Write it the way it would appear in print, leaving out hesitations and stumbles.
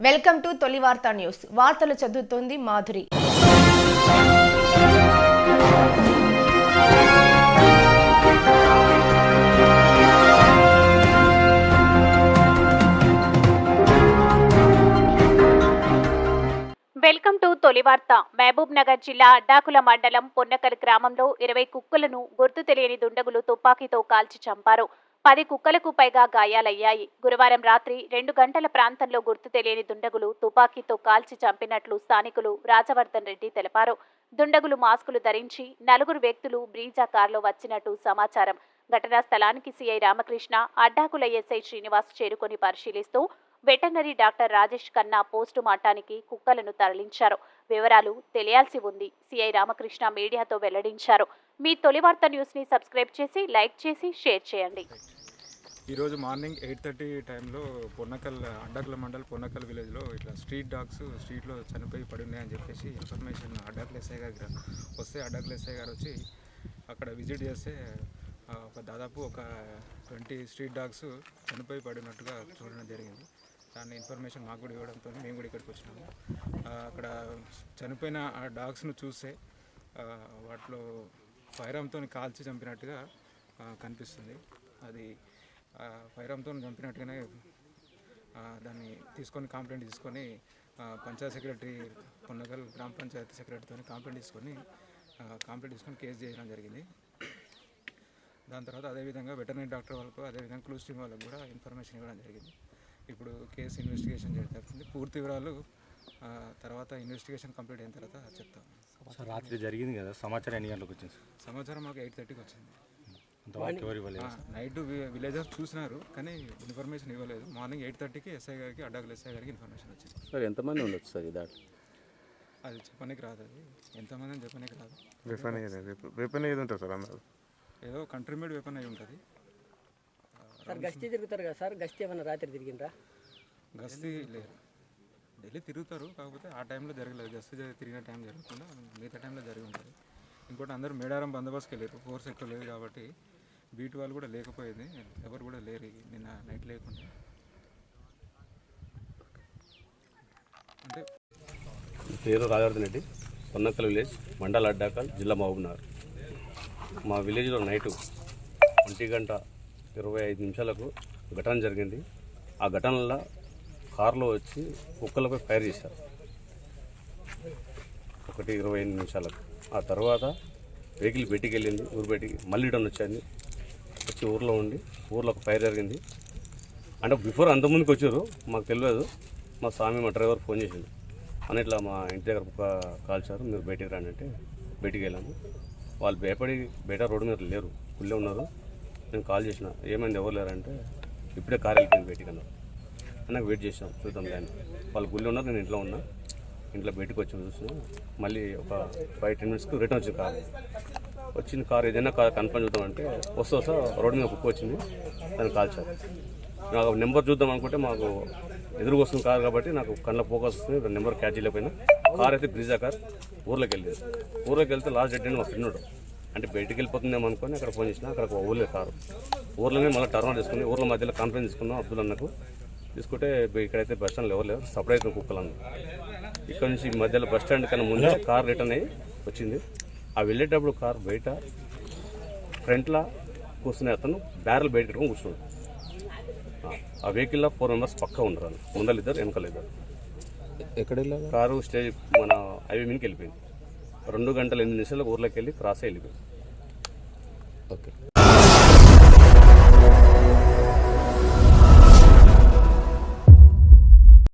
Welcome to తొలి వార్తా news. వార్తలు చదువుతోంది మాధురి. వెల్కమ్ టు తొలి వార్త. మహబూబ్ నగర్ జిల్లా అడ్డాకుల మండలం పొన్నకల్ గ్రామంలో 20 కుక్కలను గుర్తు తెలియని దుండగులు తుపాకీతో కాల్చి చంపారు. 10 కుక్కలకు పైగా గాయాలయ్యాయి. గురువారం రాత్రి 2 గంటల ప్రాంతంలో గుర్తు తెలియని దుండగులు తుపాకీతో కాల్చి చంపినట్లు స్థానికులు రాజవర్ధన్ రెడ్డి తెలిపారు. దుండగులు మాస్కులు ధరించి 4 వ్యక్తులు బ్రీజా కారులో వచ్చినట్టు సమాచారం. ఘటనా స్థలానికి సిఐ రామకృష్ణ, అడ్డాకుల ఎస్ఐ శ్రీనివాస్ చేరుకొని పరిశీలిస్తూ వెటర్నరీ డాక్టర్ రాజేష్ కన్నా పోస్టు మార్టానికి కుక్కలను తరలించారు. వివరాలు తెలియాల్సి ఉంది. సిఐ రామకృష్ణ మీడియాతో వెల్లడించారు. మీ తొలి వార్త న్యూస్ ని సబ్స్క్రైబ్ చేసి, లైక్ చేసి, షేర్ చేయండి. ఈరోజు మార్నింగ్ 8:30 టైంలో పొన్నకల్ అడ్డాకుల మండల్ పొన్నకల్ విలేజ్లో ఇట్లా స్ట్రీట్ డాగ్స్ స్ట్రీట్లో చనిపోయి పడి ఉన్నాయని చెప్పేసి ఇన్ఫర్మేషన్ అడ్డాకుల ఎస్ఐ గారికి వస్తే అడ్డాకుల ఎస్ఐ గారు వచ్చి అక్కడ విజిట్ చేస్తే దాదాపు ఒక 20 స్ట్రీట్ డాగ్స్ చనిపోయి పడినట్టుగా చూడడం జరిగింది. దాని ఇన్ఫర్మేషన్ మాకు కూడా ఇవ్వడంతో మేము కూడా ఇక్కడికి వచ్చినాము. అక్కడ చనిపోయిన ఆ డాగ్స్ను చూస్తే వాటిలో ఫైర్ ఆర్మ్తో కాల్చి చంపినట్టుగా కనిపిస్తుంది. అది ఫైర్ ఆర్మ్తో చంపినట్టుగానే దాన్ని తీసుకొని కంప్లైంట్ తీసుకొని పంచాయత్ సెక్రటరీ పొన్నకల్ గ్రామ పంచాయతీ సెక్రటరీతో కంప్లైంట్ తీసుకొని కేసు చేయడం జరిగింది. దాని తర్వాత అదేవిధంగా వెటర్నరీ డాక్టర్ వాళ్ళకు అదేవిధంగా క్లూస్ టీమ్ వాళ్ళకు కూడా ఇన్ఫర్మేషన్ ఇవ్వడం జరిగింది. ఇప్పుడు కేసు ఇన్వెస్టిగేషన్ జరుగుతుంది. పూర్తి వివరాలు తర్వాత ఇన్వెస్టిగేషన్ కంప్లీట్ అయిన తర్వాత చెప్తాం. రాత్రి జరిగింది కదా, సమాచారం ఎన్ని గంటలకు వచ్చింది? సమాచారం మాకు 8:30కి వచ్చింది. నైట్ విలేజర్స్ చూసినారు కానీ ఇన్ఫర్మేషన్ ఇవ్వలేదు. మార్నింగ్ 8:30కి ఎస్ఐ గారికి అడ్డాకుల ఎస్ఐ గారికి ఇన్ఫర్మేషన్ వచ్చింది. సార్ ఎంతమంది ఉండొచ్చు సార్ ఈ దాంట్లో? అది చెప్పడానికి రాదు. అది ఎంతమంది అని చెప్పడానికి రాదు. వెపన్ ఏది ఉంటుంది సార్? అన్నారు ఏదో కంట్రీ మేడ్ వెపన్ అయి ఉంటుంది సార్. గస్తీ తిరుగుతారు కదా సార్, గస్తీ ఏమన్నా రాత్రి తిరిగిండ్రా? గస్తీ లేదు, డైలీ తిరుగుతారు, కాకపోతే ఆ టైంలో జరగలేదు. గస్తీ తిరిగిన టైం జరగకుండా మిగతా టైంలో జరిగి ఉంటుంది. ఇంకోటి అందరూ మేడారం బందోబస్తుకి వెళ్ళారు. ఫోర్స్ ఎక్కువ లేదు కాబట్టి బీట్ వాళ్ళు కూడా లేకపోయింది, ఎవరు కూడా లేరు నిన్న నైట్ లేకుండా. అంటే పేరు రాజవర్ధన్ రెడ్డి, పొన్నకల్ విలేజ్, మండల్ అడ్డాకల్, జిల్లా మహబూబ్ నగర్. మా విలేజ్లో నైటు 1:25 ఘటన జరిగింది. ఆ ఘటనలో కారులో వచ్చి కుక్కలపై ఫైర్ చేశారు 1:25. ఆ తర్వాత వెహికల్ బయటికి వెళ్ళింది, ఊరు బయటికి. మళ్ళీ రిటర్న్ వచ్చి ఊర్లో ఉండి ఊర్లో ఒక ఫైర్ జరిగింది. అంటే బిఫోర్ అంతకుముందుకు వచ్చారు, మాకు తెలియదు. మా స్వామి మా డ్రైవర్ ఫోన్ చేసింది, అన్నిట్లా మా ఇంటి దగ్గర కుక్క కాల్చారు, మీరు బయటికి రండి అంటే బయటికి వెళ్ళాము. వాళ్ళు భయపడి బయట రోడ్డు మీద లేరు, కుళ్ళే ఉన్నారు. నేను కాల్ చేసిన, ఏమైంది ఎవరు లేరంటే ఇప్పుడే కారు వెళ్ళిపోయింది బయటికి అన్నారు. నాకు వెయిట్ చేసాం, చూద్దాం దాన్ని. వాళ్ళు గుళ్ళు ఉన్నారు, నేను ఇంట్లో ఉన్నా. ఇంట్లో బయటకు వచ్చి చూస్తున్నా. మళ్ళీ ఒక 5-10 మినిట్స్కి రిటర్న్ వచ్చింది కారు. ఏదైనా కారు కన్ఫర్మ్ చూద్దామంటే వస్తా రోడ్డు మీద కుక్క వచ్చింది, దాన్ని కాల్చారు. నాకు నెంబర్ చూద్దాం అనుకుంటే మాకు ఎదురుకు వస్తుంది కారు కాబట్టి నాకు కళ్ళ ఫోకస్ వస్తుంది, నెంబర్ క్యాచ్ చేయలేకపోయినా. కార్ అయితే బ్రీజా కార్. ఊర్లోకి వెళ్తే లాస్ట్ డెడ్ మా ఫ్రెండ్ ఉంటాడు, అంటే బయటికి వెళ్ళిపోతుందేమో అనుకొని అక్కడ ఫోన్ చేసిన. అక్కడ ఊర్లో కారు ఊర్లోనే మళ్ళీ టర్న్ తీసుకుని ఊర్లో మధ్యలో కాన్ఫరెన్స్ తీసుకున్నాం అబ్దుల్ అన్నకు. తీసుకుంటే ఇక్కడైతే బస్ స్టాండ్లో ఎవరు లేరు, సపరేట్ కుక్కలన్న. ఇక్కడ నుంచి మధ్యలో బస్ స్టాండ్ కన్నా ముందే కార్ రిటర్న్ అయ్యి వచ్చింది. ఆ వెళ్ళేటప్పుడు కార్ బయట ఫ్రంట్లో కూర్చునే అతను బ్యారెల్ బయట కట్టుకొని కూర్చున్నాడు. ఆ వెహికల్లో 4 మెంబర్స్ పక్కా ఉండరు, ముందలు 2, వెనకాల 2. ఎక్కడ వెళ్ళారు? కారు స్టేజ్ మన హైవే మీదకి వెళ్ళిపోయింది. 2 గంటల 8 నిమిషాలకు ఊర్లోకి వెళ్ళి క్రాస్ వెళ్ళిపోయింది. ఓకే.